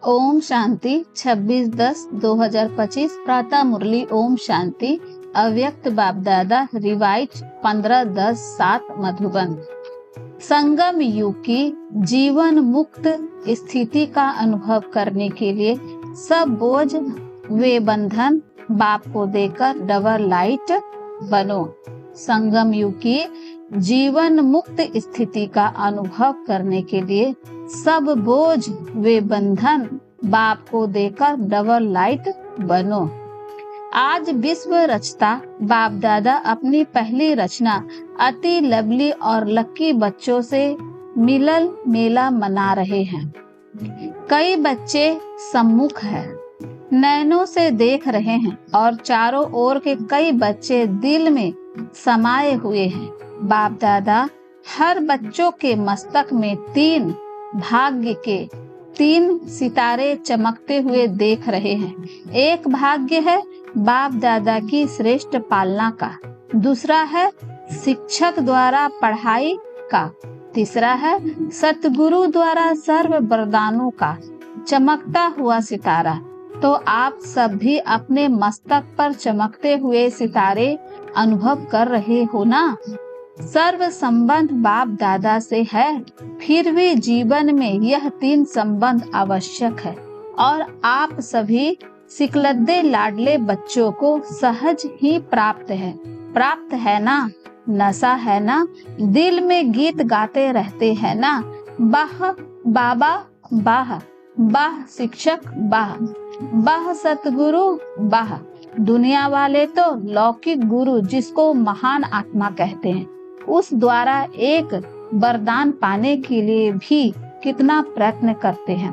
ओम शांति 26/10/2025 प्रातः मुरली ओम शांति अव्यक्त बाप दादा रिवाइज 15/10/7 मधुबन। संगम युग की जीवन मुक्त स्थिति का अनुभव करने के लिए सब बोझ वे बंधन बाप को देकर डबल लाइट बनो। संगम युग की जीवन मुक्त स्थिति का अनुभव करने के लिए सब बोझ वे बंधन बाप को देकर डबल लाइट बनो। आज विश्व रचता बाप दादा अपनी पहली रचना अति लवली और लकी बच्चों से मिलन मेला मना रहे हैं। कई बच्चे सम्मुख हैं, नैनों से देख रहे हैं और चारों ओर के कई बच्चे दिल में समाये हुए हैं। बाप दादा हर बच्चों के मस्तक में 3 भाग्य के 3 सितारे चमकते हुए देख रहे हैं। एक भाग्य है बाप दादा की श्रेष्ठ पालना का, दूसरा है शिक्षक द्वारा पढ़ाई का, तीसरा है सतगुरु द्वारा सर्व वरदानों का चमकता हुआ सितारा। तो आप सब भी अपने मस्तक पर चमकते हुए सितारे अनुभव कर रहे हो ना। सर्व संबंध बाप दादा से है, फिर भी जीवन में यह 3 संबंध आवश्यक है और आप सभी सिकलद्दे लाडले बच्चों को सहज ही प्राप्त है ना। नशा है ना, दिल में गीत गाते रहते हैं ना, बाह बाबा बाह, बाह शिक्षक बाह, बाह सतगुरु बाह। दुनिया वाले तो लौकिक गुरु जिसको महान आत्मा कहते हैं, उस द्वारा एक वरदान पाने के लिए भी कितना प्रयत्न करते हैं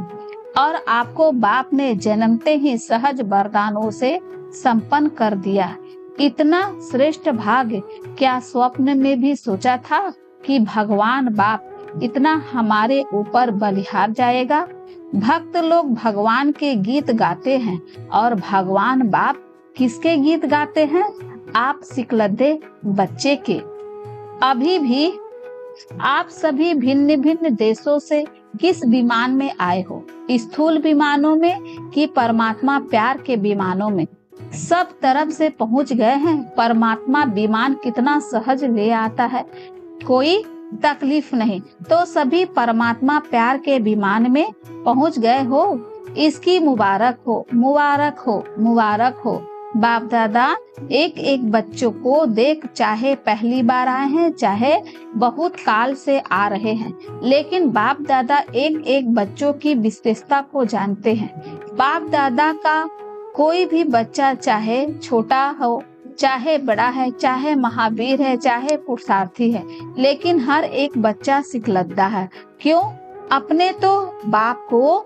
और आपको बाप ने जन्मते ही सहज वरदानों से संपन्न कर दिया। इतना श्रेष्ठ भाग्य क्या स्वप्न में भी सोचा था कि भगवान बाप इतना हमारे ऊपर बलिहार जाएगा। भक्त लोग भगवान के गीत गाते हैं और भगवान बाप किसके गीत गाते हैं? आप सिकलद्दे बच्चे के। अभी भी आप सभी भिन्न भिन्न देशों से किस विमान में आए हो? स्थूल विमानों में कि परमात्मा प्यार के विमानों में? सब तरफ से पहुंच गए हैं। परमात्मा विमान कितना सहज ले आता है, कोई तकलीफ नहीं। तो सभी परमात्मा प्यार के विमान में पहुंच गए हो, इसकी मुबारक हो, मुबारक हो, मुबारक हो। बाप दादा एक एक बच्चों को देख, चाहे पहली बार आए हैं चाहे बहुत काल से आ रहे हैं, लेकिन बाप दादा एक एक बच्चों की विशेषता को जानते हैं। बाप दादा का कोई भी बच्चा चाहे छोटा हो चाहे बड़ा है, चाहे महावीर है चाहे पुरुषार्थी है, लेकिन हर एक बच्चा सिकलद्दा है। क्यों? अपने तो बाप को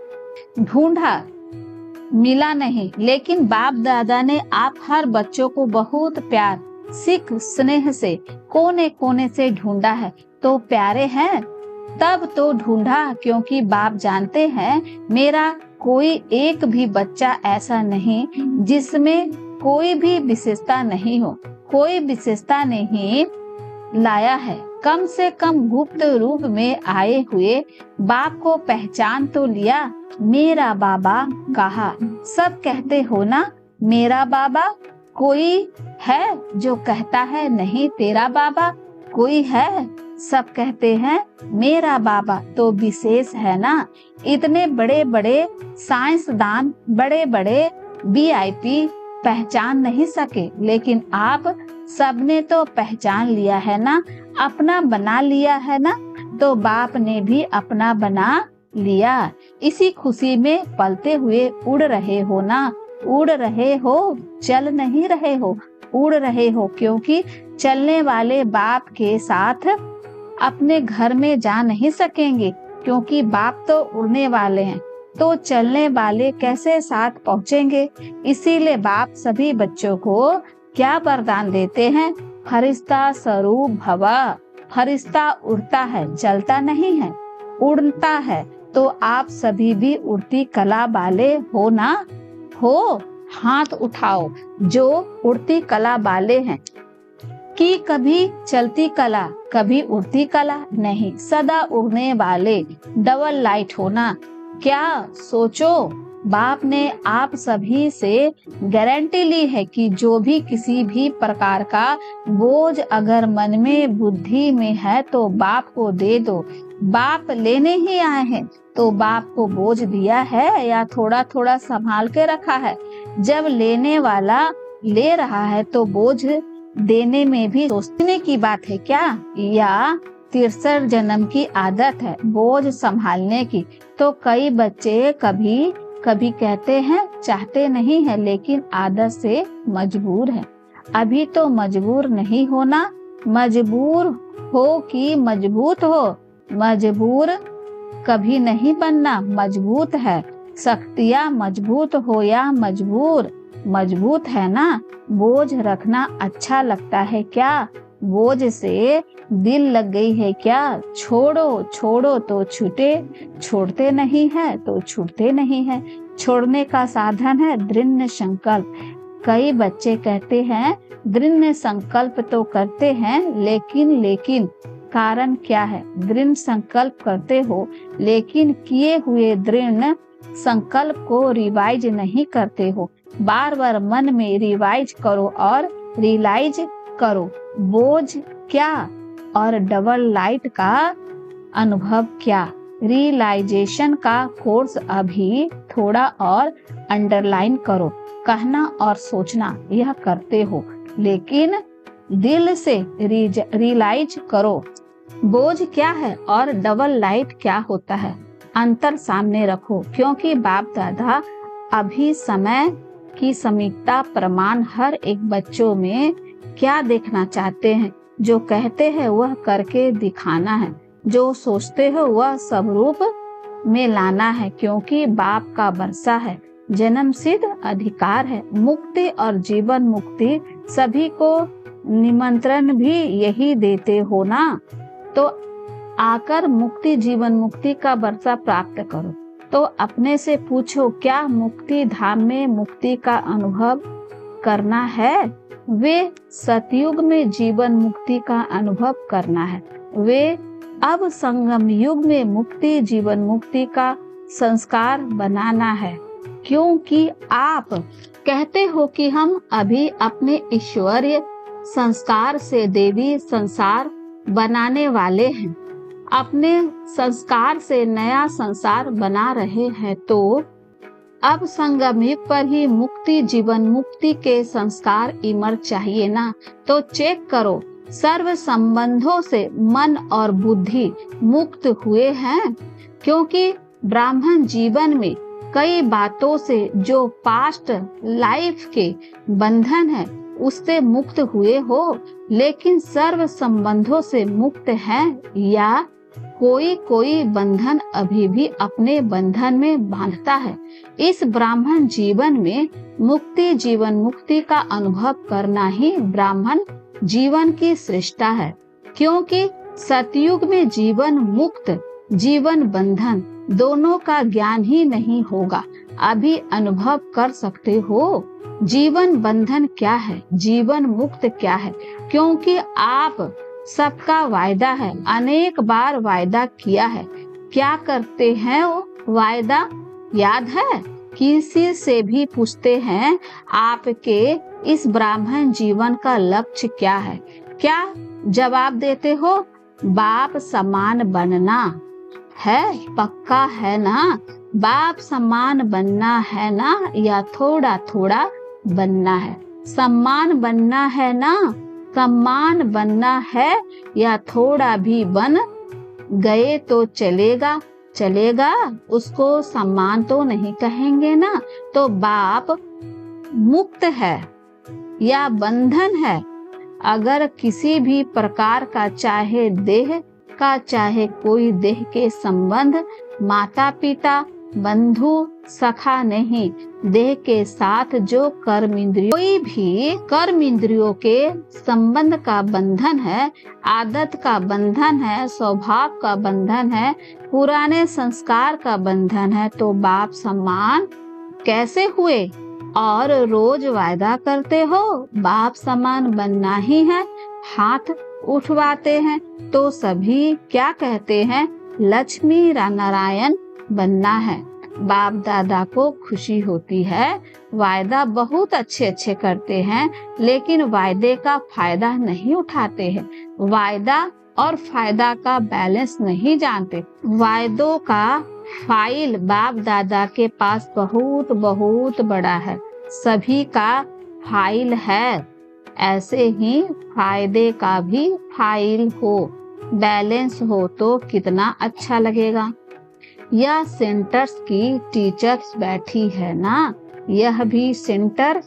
ढूंढा, मिला नहीं, लेकिन बाप दादा ने आप हर बच्चों को बहुत प्यार सिख स्नेह से कोने कोने से ढूंढा है। तो प्यारे हैं तब तो ढूंढा, क्योंकि बाप जानते हैं मेरा कोई एक भी बच्चा ऐसा नहीं जिसमें कोई भी विशेषता नहीं हो, कोई विशेषता नहीं लाया है। कम से कम गुप्त रूप में आए हुए बाप को पहचान तो लिया। मेरा बाबा कहा, सब कहते हो ना मेरा बाबा। कोई है जो कहता है नहीं तेरा बाबा? कोई है? सब कहते हैं मेरा बाबा, तो विशेष है ना। इतने बड़े बड़े साइंसदान, बड़े बड़े VIP पहचान नहीं सके, लेकिन आप सबने तो पहचान लिया है ना, अपना बना लिया है ना। तो बाप ने भी अपना बना लिया। इसी खुशी में पलते हुए उड़ रहे हो ना, उड़ रहे हो, चल नहीं रहे हो, उड़ रहे हो। क्योंकि चलने वाले बाप के साथ अपने घर में जा नहीं सकेंगे, क्योंकि बाप तो उड़ने वाले हैं, तो चलने वाले कैसे साथ पहुँचेंगे। इसीलिए बाप सभी बच्चों को क्या वरदान देते हैं? फरिश्ता स्वरूप भव। फरिश्ता उड़ता है, चलता नहीं है, उड़ता है। तो आप सभी भी उड़ती कला वाले हो ना? हो? हाथ उठाओ जो उड़ती कला वाले हैं। कि कभी चलती कला कभी उड़ती कला नहीं, सदा उड़ने वाले डबल लाइट हो ना। क्या सोचो, बाप ने आप सभी से गारंटी ली है कि जो भी किसी भी प्रकार का बोझ अगर मन में बुद्धि में है तो बाप को दे दो। बाप लेने ही आए हैं तो बाप को बोझ दिया है या थोड़ा थोड़ा संभाल के रखा है? जब लेने वाला ले रहा है तो बोझ देने में भी सोचने की बात है क्या? या 63 जन्म की आदत है बोझ संभालने की? तो कई बच्चे कभी कभी कहते हैं चाहते नहीं है लेकिन आदत से मजबूर है। अभी तो मजबूर नहीं होना, मजबूर हो कि मजबूत हो। मजबूर कभी नहीं बनना, मजबूत है। शक्तियाँ मजबूत हो या मजबूर, मजबूत है ना। बोझ रखना अच्छा लगता है क्या? बोझ से दिल लग गई है क्या? छोड़ो छोड़ो तो छूटे, छोड़ते नहीं है तो छूटते नहीं है। छोड़ने का साधन है दृढ़ संकल्प। कई बच्चे कहते हैं दृढ़ संकल्प तो करते हैं लेकिन कारण क्या है? दृढ़ संकल्प करते हो लेकिन किए हुए दृढ़ संकल्प को रिवाइज नहीं करते हो। बार बार मन में रिवाइज करो और रियलाइज करो बोझ क्या और डबल लाइट का अनुभव क्या। रियलाइजेशन का कोर्स अभी थोड़ा और अंडरलाइन करो। कहना और सोचना यह करते हो लेकिन दिल से रियलाइज करो बोझ क्या है और डबल लाइट क्या होता है। अंतर सामने रखो क्योंकि बाप दादा अभी समय की समीक्षा प्रमाण हर एक बच्चों में क्या देखना चाहते हैं। जो कहते हैं वह करके दिखाना है, जो सोचते हो वह सब रूप में लाना है क्योंकि बाप का वर्षा है, जन्म सिद्ध अधिकार है। मुक्ति और जीवन मुक्ति सभी को निमंत्रण भी यही देते हो ना, तो आकर मुक्ति जीवन मुक्ति का वर्षा प्राप्त करो। तो अपने से पूछो क्या मुक्ति धाम में मुक्ति का अनुभव करना है? वे सतयुग में जीवन मुक्ति का अनुभव करना है। वे अब संगम युग में मुक्ति जीवन मुक्ति का संस्कार बनाना है क्योंकि आप कहते हो कि हम अभी अपने ईश्वरीय संस्कार से देवी संसार बनाने वाले हैं, अपने संस्कार से नया संसार बना रहे हैं। तो अब संगम युग पर ही मुक्ति जीवन मुक्ति के संस्कार इमर्ज चाहिए ना। तो चेक करो सर्व संबंधों से मन और बुद्धि मुक्त हुए हैं क्योंकि ब्राह्मण जीवन में कई बातों से जो पास्ट लाइफ के बंधन है उससे मुक्त हुए हो लेकिन सर्व संबंधों से मुक्त हैं या कोई बंधन अभी भी अपने बंधन में बांधता है। इस ब्राह्मण जीवन में मुक्ति जीवन मुक्ति का अनुभव करना ही ब्राह्मण जीवन की श्रेष्ठता है क्योंकि सतयुग में जीवन मुक्त जीवन बंधन दोनों का ज्ञान ही नहीं होगा। अभी अनुभव कर सकते हो जीवन बंधन क्या है, जीवन मुक्त क्या है क्योंकि आप सबका वायदा है, अनेक बार वायदा किया है। क्या करते हैं वो वायदा याद है? किसी से भी पूछते हैं आपके इस ब्राह्मण जीवन का लक्ष्य क्या है, क्या जवाब देते हो? बाप समान बनना है, पक्का है ना? बाप समान बनना है ना या थोड़ा थोड़ा बनना है? सम्मान बनना है ना, सम्मान बनना है या थोड़ा भी बन गए तो चलेगा? चलेगा, उसको सम्मान तो नहीं कहेंगे ना। तो बाप मुक्त है या बंधन है? अगर किसी भी प्रकार का चाहे देह का चाहे कोई देह के संबंध माता पिता बंधु सखा नहीं, देह के साथ जो कर्म इंद्रियों कोई भी कर्म इंद्रियों के संबंध का बंधन है, आदत का बंधन है, स्वभाव का बंधन है, पुराने संस्कार का बंधन है, तो बाप समान कैसे हुए? और रोज वायदा करते हो बाप समान बनना ही है, हाथ उठवाते हैं तो सभी क्या कहते हैं? लक्ष्मी नारायण बनना है। बाप दादा को खुशी होती है। वायदा बहुत अच्छे अच्छे करते हैं, लेकिन वायदे का फायदा नहीं उठाते हैं। वायदा और फायदा का बैलेंस नहीं जानते। वायदों का फाइल बाप दादा के पास बहुत बहुत बड़ा है। सभी का फाइल है। ऐसे ही फायदे का भी फाइल हो, बैलेंस हो तो कितना अच्छा लगेगा। यह सेंटर्स की टीचर्स बैठी है ना, यह भी सेंटर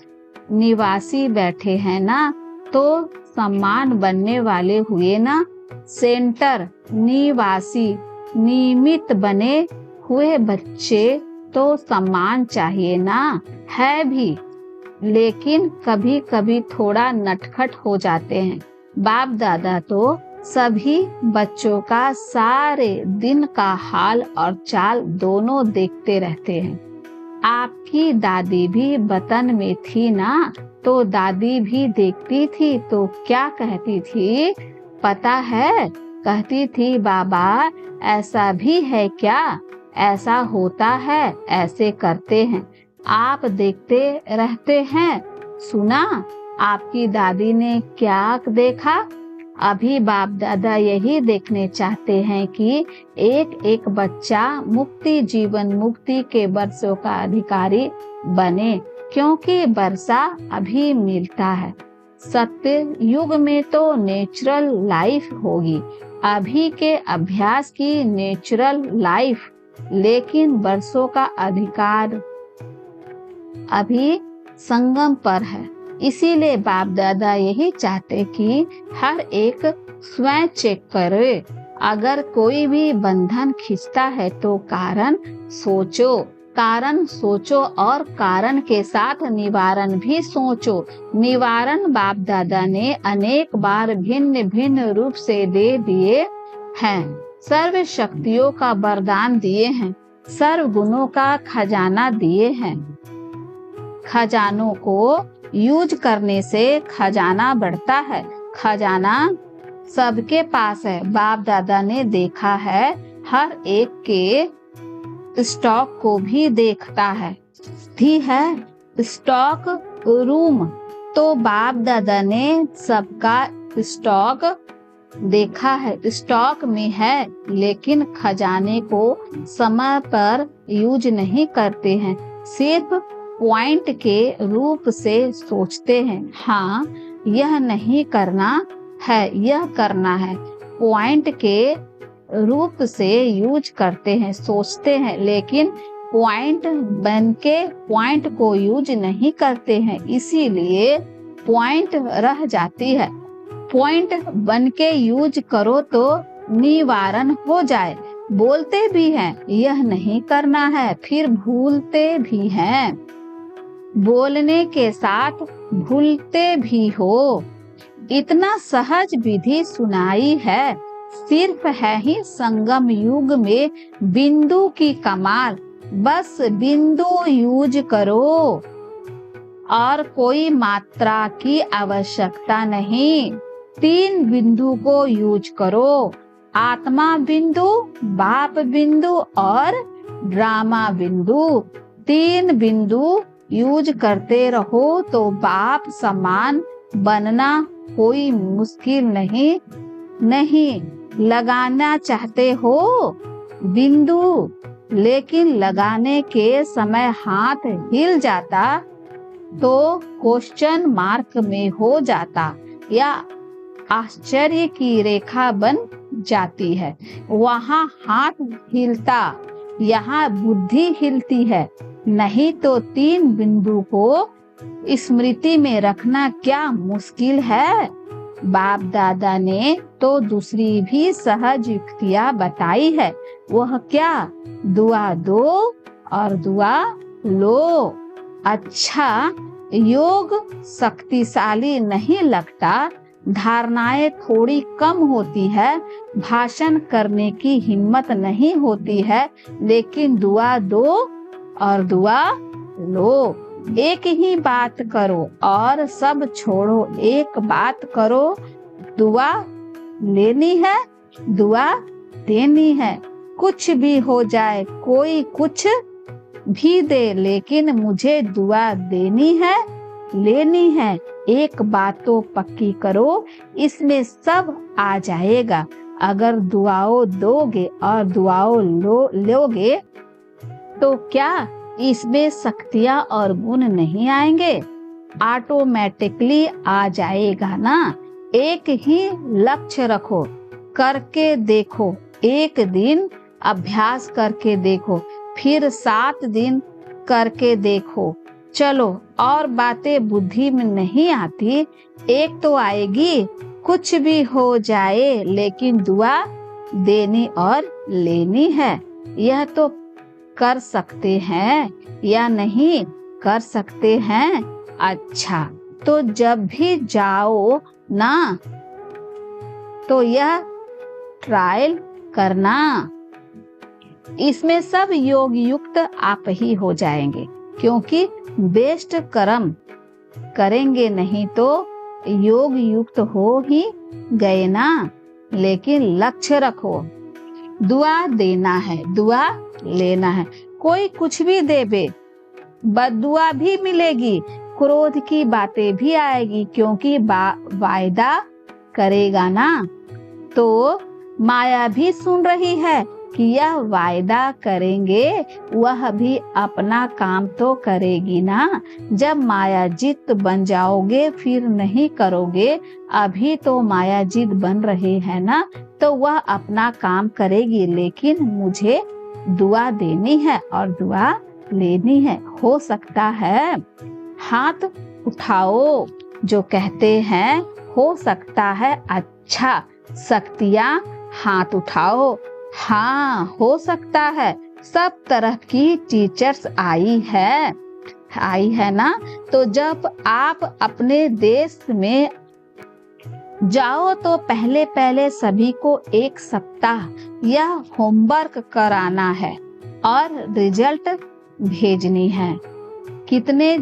निवासी बैठे हैं ना, तो सम्मान बनने वाले हुए ना। सेंटर निवासी नियमित बने हुए बच्चे तो सम्मान चाहिए ना, है भी, लेकिन कभी कभी थोड़ा नटखट हो जाते हैं। बाप दादा तो सभी बच्चों का सारे दिन का हाल और चाल दोनों देखते रहते हैं। आपकी दादी भी वतन में थी ना, तो दादी भी देखती थी तो क्या कहती थी पता है? कहती थी बाबा ऐसा भी है क्या, ऐसा होता है, ऐसे करते हैं, आप देखते रहते हैं। सुना आपकी दादी ने क्या देखा? अभी बाप दादा यही देखने चाहते हैं कि एक एक बच्चा मुक्ति जीवन मुक्ति के वर्षों का अधिकारी बने, क्योंकि वर्षा अभी मिलता है। सत्य युग में तो नेचुरल लाइफ होगी, अभी के अभ्यास की नेचुरल लाइफ, लेकिन वर्षों का अधिकार अभी संगम पर है। इसीलिए बाप दादा यही चाहते कि हर एक स्वयं चेक करे। अगर कोई भी बंधन खींचता है तो कारण सोचो और कारण के साथ निवारण भी सोचो। निवारण बाप दादा ने अनेक बार भिन्न भिन्न रूप से दे दिए हैं। सर्व शक्तियों का वरदान दिए हैं, सर्व गुणों का खजाना दिए हैं। खजानों को यूज करने से खजाना बढ़ता है। खजाना सबके पास है। बाप दादा ने देखा है, हर एक के स्टॉक को भी देखता है। स्टॉक रूम, तो बाप दादा ने सबका स्टॉक देखा है, स्टॉक में है, लेकिन खजाने को समय पर यूज नहीं करते हैं, सिर्फ पॉइंट के रूप से सोचते हैं। हाँ, यह नहीं करना है, यह करना है। पॉइंट के रूप से यूज करते हैं, सोचते हैं, लेकिन पॉइंट बन के पॉइंट को यूज नहीं करते हैं, इसीलिए पॉइंट रह जाती है। पॉइंट बन के यूज करो तो निवारण हो जाए। बोलते भी हैं यह नहीं करना है, फिर भूलते भी हैं। बोलने के साथ भूलते भी हो। इतना सहज विधि सुनाई है, सिर्फ है ही संगम युग में बिंदु की कमाल। बस बिंदु यूज करो और कोई मात्रा की आवश्यकता नहीं। 3 बिंदु को यूज करो, आत्मा बिंदु, बाप बिंदु और ड्रामा बिंदु। 3 बिंदु यूज करते रहो तो बाप समान बनना कोई मुश्किल नहीं। लगाना चाहते हो बिंदु, लेकिन लगाने के समय हाथ हिल जाता तो क्वेश्चन मार्क में हो जाता या आश्चर्य की रेखा बन जाती है। वहाँ हाथ हिलता, यहाँ बुद्धि हिलती है। नहीं तो 3 बिंदु को स्मृति में रखना क्या मुश्किल है। बाप दादा ने तो दूसरी भी सहज युक्तियाँ बताई है। वह क्या? दुआ दो और दुआ लो। अच्छा, योग शक्तिशाली नहीं लगता, धारणाएं थोड़ी कम होती है, भाषण करने की हिम्मत नहीं होती है, लेकिन दुआ दो और दुआ लो। एक ही बात करो और सब छोड़ो, एक बात करो, दुआ लेनी है, दुआ देनी है। कुछ भी हो जाए, कोई कुछ भी दे, लेकिन मुझे दुआ देनी है, लेनी है। एक बात तो पक्की करो, इसमें सब आ जाएगा। अगर दुआओं दोगे और दुआओं लोगे तो क्या इसमें शक्तियाँ और गुण नहीं आएंगे? ऑटोमेटिकली आ जाएगा ना। एक ही लक्ष्य रखो, करके देखो। एक दिन अभ्यास करके देखो, फिर 7 दिन करके देखो। चलो, और बातें बुद्धि में नहीं आती, एक तो आएगी। कुछ भी हो जाए, लेकिन दुआ देनी और लेनी है। यह तो कर सकते हैं या नहीं कर सकते हैं? अच्छा, तो जब भी जाओ ना, तो यह ट्रायल करना। इसमें सब योग युक्त आप ही हो जाएंगे, क्योंकि बेस्ट कर्म करेंगे, नहीं तो योग युक्त हो ही गए ना। लेकिन लक्ष्य रखो, दुआ देना है, दुआ लेना है। कोई कुछ भी देवे, बद्दुआ भी मिलेगी, क्रोध की बातें भी आएगी, क्योंकि वायदा करेगा ना। तो माया भी सुन रही है कि यह वायदा करेंगे, वह भी अपना काम तो करेगी ना। जब माया जित बन जाओगे फिर नहीं करोगे। अभी तो माया जित बन रहे हैं ना, तो वह अपना काम करेगी, लेकिन मुझे दुआ देनी है और दुआ लेनी है। हो सकता है हाथ उठाओ, जो कहते हैं हो सकता है। अच्छा, शक्तियाँ हाथ उठाओ। हाँ, हो सकता है। सब तरह की टीचर्स आई है ना। तो जब आप अपने देश में जाओ तो पहले पहले सभी को 1 सप्ताह यह होमवर्क कराना है और रिजल्ट भेजनी है। कितने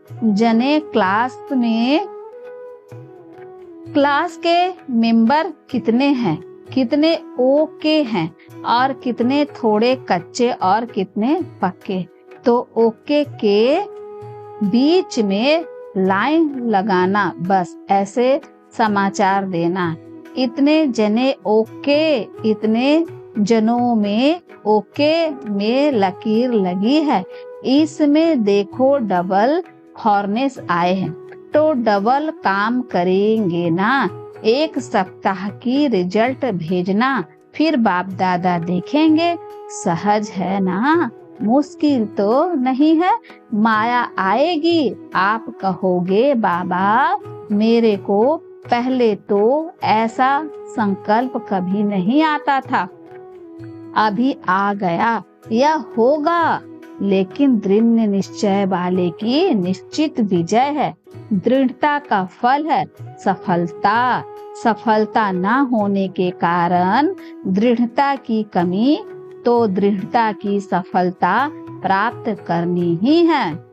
जने क्लास के मेंबर कितने हैं, कितने ओके हैं और कितने थोड़े कच्चे और कितने पक्के। तो ओके के बीच में लाइन लगाना, बस ऐसे समाचार देना। इतने जने ओके, इतने जनों में ओके में लकीर लगी है। इसमें देखो डबल हॉर्नेस आए हैं, तो डबल काम करेंगे ना। 1 सप्ताह की रिजल्ट भेजना, फिर बाप दादा देखेंगे। सहज है ना, मुश्किल तो नहीं है। माया आएगी, आप कहोगे बाबा मेरे को पहले तो ऐसा संकल्प कभी नहीं आता था, अभी आ गया। यह होगा, लेकिन दृढ़ निश्चय वाले की निश्चित विजय है। दृढ़ता का फल है सफलता। सफलता न होने के कारण दृढ़ता की कमी, तो दृढ़ता की सफलता प्राप्त करनी ही है।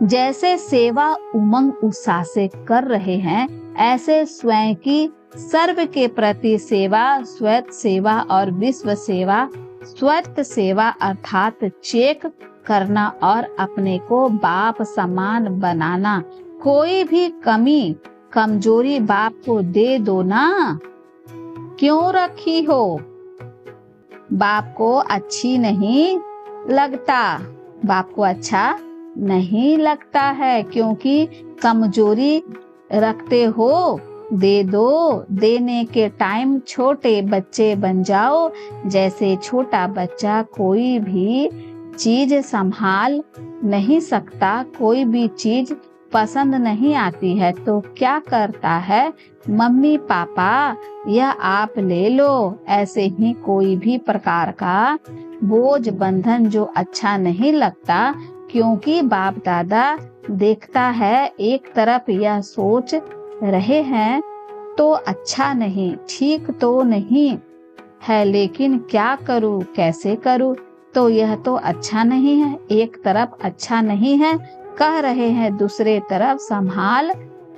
जैसे सेवा उमंग उत्साह से कर रहे हैं, ऐसे स्वयं की सर्व के प्रति सेवा, स्वयं सेवा और विश्व सेवा, स्वयं सेवा अर्थात चेक करना और अपने को बाप समान बनाना। कोई भी कमी कमजोरी बाप को दे दो ना। क्यों रखी हो? बाप को अच्छी नहीं लगता, बाप को अच्छा नहीं लगता है, क्योंकि कमजोरी रखते हो। दे दो, देने के टाइम छोटे बच्चे बन जाओ। जैसे छोटा बच्चा कोई भी चीज संभाल नहीं सकता, कोई भी चीज पसंद नहीं आती है, तो क्या करता है, मम्मी पापा यह आप ले लो। ऐसे ही कोई भी प्रकार का बोझ बंधन जो अच्छा नहीं लगता, क्योंकि बाप दादा देखता है एक तरफ यह सोच रहे हैं तो अच्छा नहीं, ठीक तो नहीं है, लेकिन क्या करूं, कैसे करूं, तो यह तो अच्छा नहीं है। एक तरफ अच्छा नहीं है कह रहे हैं, दूसरे तरफ संभाल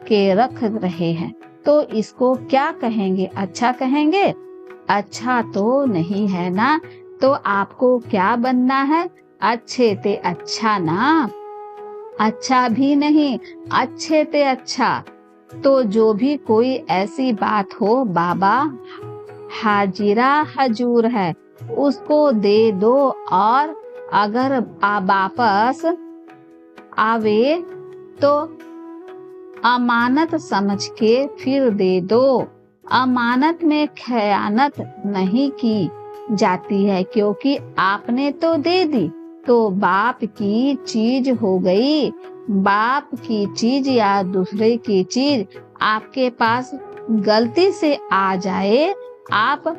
के रख रहे हैं, तो इसको क्या कहेंगे? अच्छा कहेंगे? अच्छा तो नहीं है ना। तो आपको क्या बनना है? अच्छे ते अच्छा ना, अच्छा भी नहीं, अच्छे ते अच्छा। तो जो भी कोई ऐसी बात हो, बाबा हाजिरा हजूर है, उसको दे दो। और अगर वापस आवे तो अमानत समझ के फिर दे दो। अमानत में खयानत नहीं की जाती है, क्योंकि आपने तो दे दी तो बाप की चीज हो गई। बाप की चीज या दूसरे की चीज आपके पास गलती से आ जाए, आप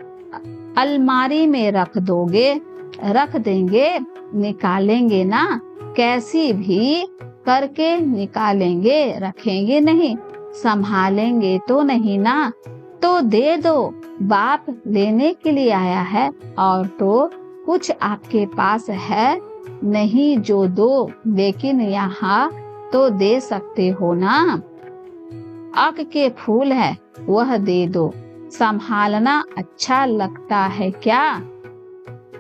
अलमारी में रख देंगे, निकालेंगे ना, कैसी भी करके निकालेंगे, रखेंगे नहीं, संभालेंगे तो नहीं ना। तो दे दो, बाप लेने के लिए आया है, और तो कुछ आपके पास है नहीं जो दो, लेकिन यहाँ तो दे सकते हो ना। अक के फूल है वह दे दो, संभालना अच्छा लगता है क्या?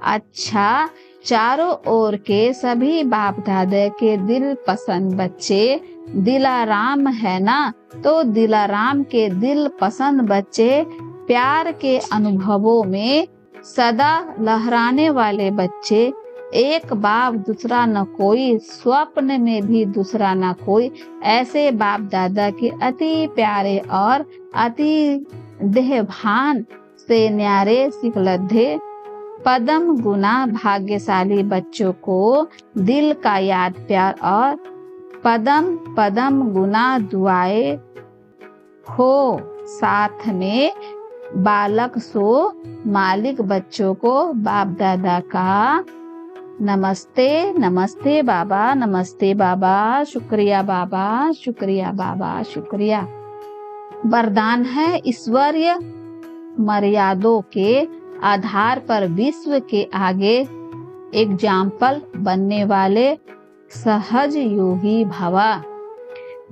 अच्छा, चारों ओर के सभी बाप दादा के दिल पसंद बच्चे दिलाराम है ना, तो दिलाराम के दिल पसंद बच्चे प्यार के अनुभवों में सदा लहराने वाले बच्चे, एक बाप दूसरा न कोई, स्वप्न में भी दूसरा न कोई, ऐसे बाप दादा के अति प्यारे और अति देहभान से न्यारे सिकलद्धे पदम गुना भाग्यशाली बच्चों को दिल का याद प्यार और पदम पदम गुना दुआए हो। साथ में बालक सो मालिक बच्चों को बाप दादा का नमस्ते। नमस्ते बाबा, नमस्ते बाबा, शुक्रिया बाबा, शुक्रिया बाबा, शुक्रिया। वरदान है ईश्वरीय मर्यादों के आधार पर विश्व के आगे एग्जाम्पल बनने वाले सहज योगी भवा।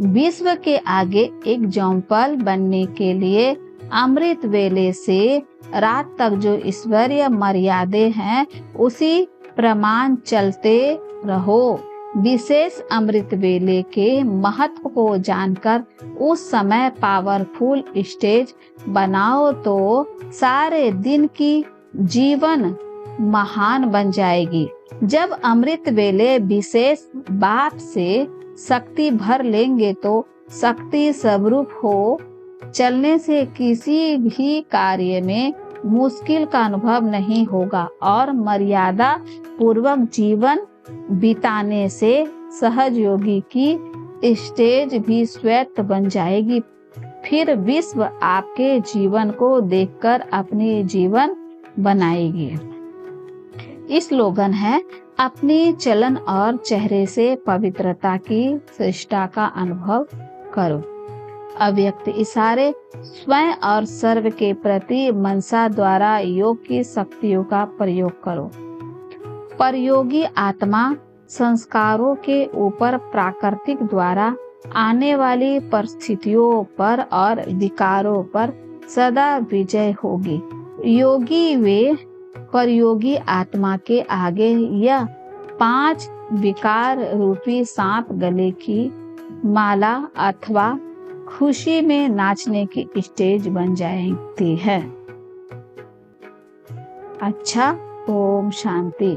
विश्व के आगे एग्जाम्पल बनने के लिए अमृत वेले से रात तक जो ईश्वरीय मर्यादे हैं उसी प्रमाण चलते रहो। विशेष अमृत वेले के महत्व को जानकर उस समय पावरफुल स्टेज बनाओ तो सारे दिन की जीवन महान बन जाएगी। जब अमृत वेले विशेष बाप से शक्ति भर लेंगे तो शक्ति स्वरूप हो चलने से किसी भी कार्य में मुश्किल का अनुभव नहीं होगा और मर्यादा पूर्वक जीवन बिताने से सहज योगी की स्टेज भी श्वेत बन जाएगी। फिर विश्व आपके जीवन को देखकर अपने जीवन बनाएगी। इस स्लोगन है, अपनी चलन और चेहरे से पवित्रता की श्रेष्ठता का अनुभव करो। अव्यक्त इशारे स्वयं और सर्व के प्रति मनसा द्वारा योग की शक्तियों का प्रयोग करो। परयोगी आत्मा संस्कारों के ऊपर प्राकृतिक द्वारा आने वाली परिस्थितियों पर और विकारों पर सदा विजय होगी। योगी वे परयोगी आत्मा के आगे यह 5 विकार रूपी सांप गले की माला अथवा खुशी में नाचने की स्टेज बन जाती है। अच्छा, ओम शांति।